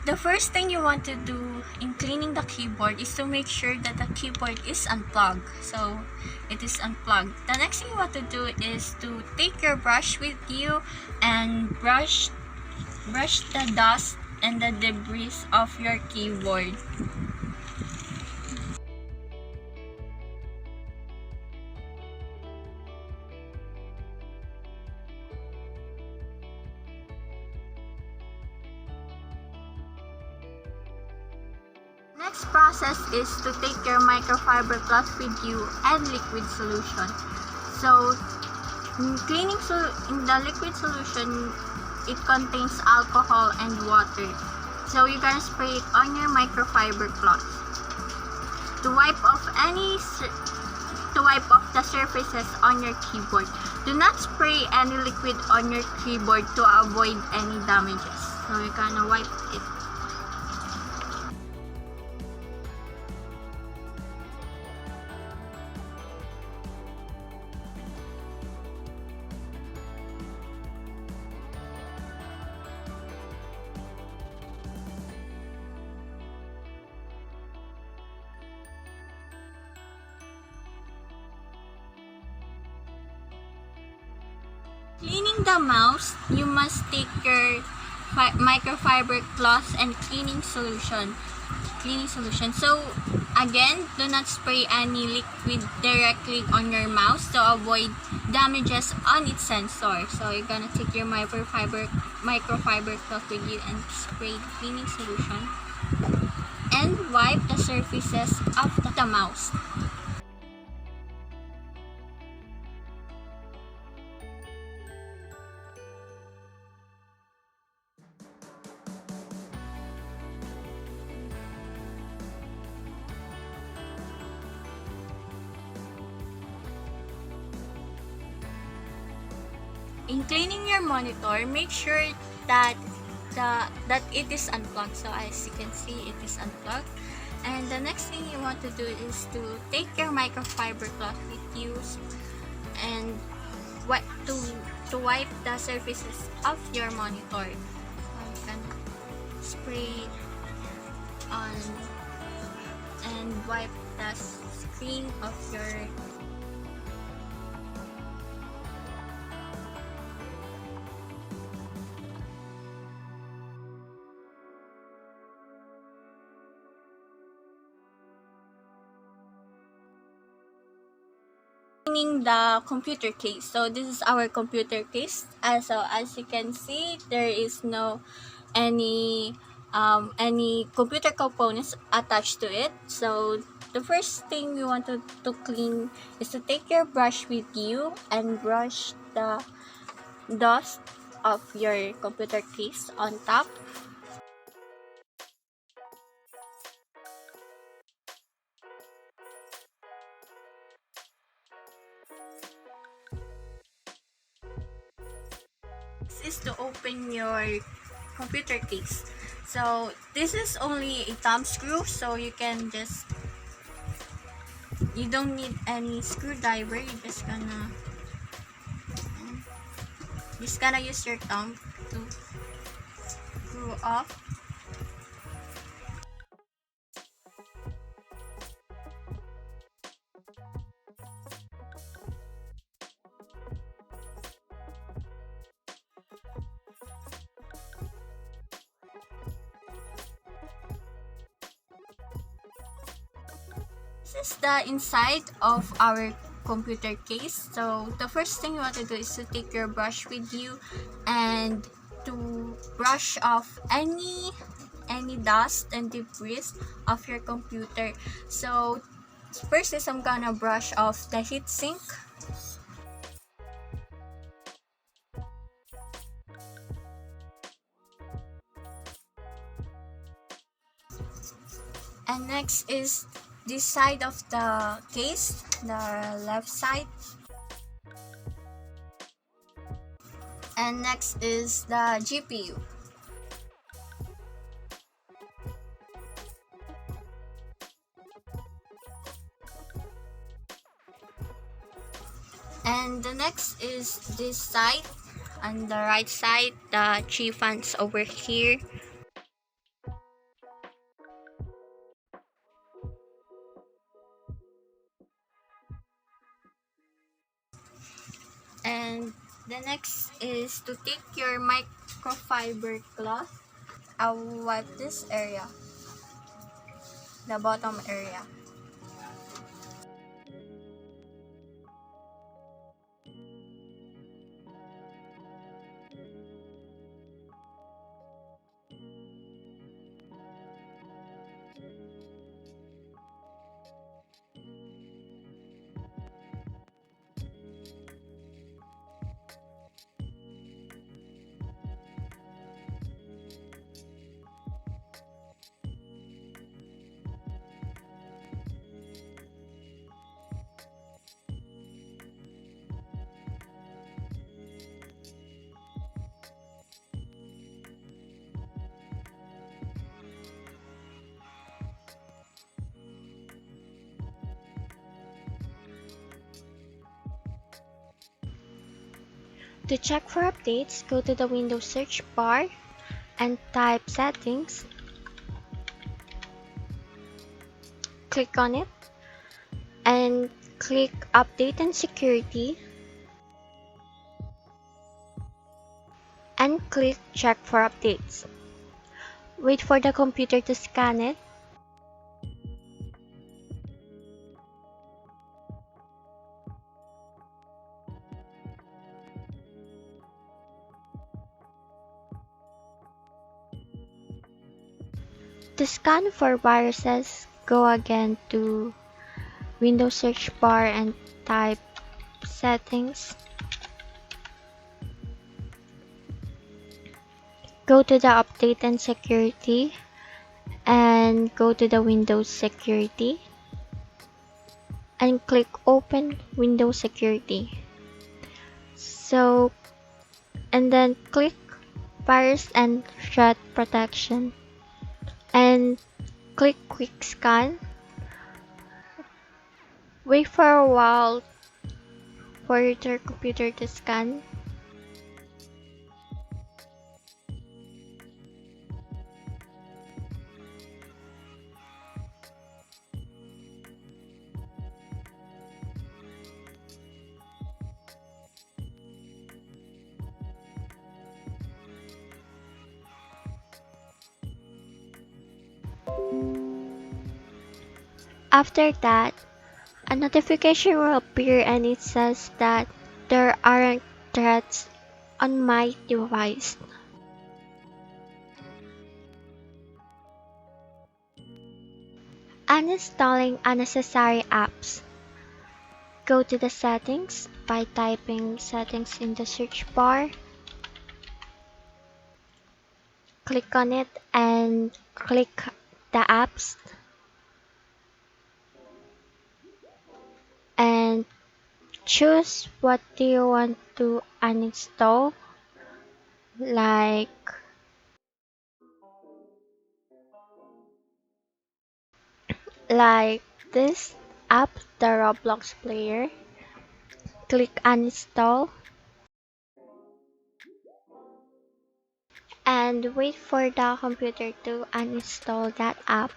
The first thing you want to do in cleaning the keyboard is to make sure that the keyboard is unplugged. So it is unplugged. The next thing you want to do is to take your brush with you and brush the dust and the debris off your keyboard. Next process is to take your microfiber cloth with you and liquid solution. So, in the liquid solution, it contains alcohol and water. So you're gonna spray it on your microfiber cloth to wipe off the surfaces on your keyboard. Do not spray any liquid on your keyboard to avoid any damages. So you're gonna wipe it. Cleaning the mouse, you must take your microfiber cloth and cleaning solution. So again, do not spray any liquid directly on your mouse to avoid damages on its sensor. So you're gonna take your microfiber cloth with you and spray the cleaning solution and wipe the surfaces of the mouse. In cleaning your monitor, make sure that it is unplugged. So as you can see, it is unplugged. And the next thing you want to do is to take your microfiber cloth with you and to wipe the surfaces of your monitor. You can spray on and wipe the screen of your cleaning the computer case. So this is our computer case. So as you can see, there is no any computer components attached to it. So the first thing we want to clean is to take your brush with you and brush the dust of your computer case on top. Is to open your computer case. So this is only a thumb screw, so you don't need any screwdriver. You're just gonna use your thumb to screw off. This is the inside of our computer case. So the first thing you want to do is to take your brush with you and to brush off any dust and debris of your computer. So first is I'm gonna brush off the heatsink. And next is this side of the case, the left side. And next is the GPU. And the next is this side. On the right side, the 3 fans over here. And the next is to take your microfiber cloth. I'll wipe this area, the bottom area. To check for updates, go to the Windows search bar and type Settings. Click on it and click Update and Security and click Check for updates. Wait for the computer to scan it. To scan for viruses, go again to Windows search bar and type Settings. Go to the Update and Security and go to the Windows Security and click Open Windows Security. So, and then click Virus and Threat Protection and click Quick Scan. Wait for a while for your computer to scan. After that, a notification will appear and it says that there aren't threats on my device. Uninstalling unnecessary apps. Go to the settings by typing settings in the search bar. Click on it and click the apps and choose what do you want to uninstall, like like this app, the Roblox player. Click uninstall and wait for the computer to uninstall that app.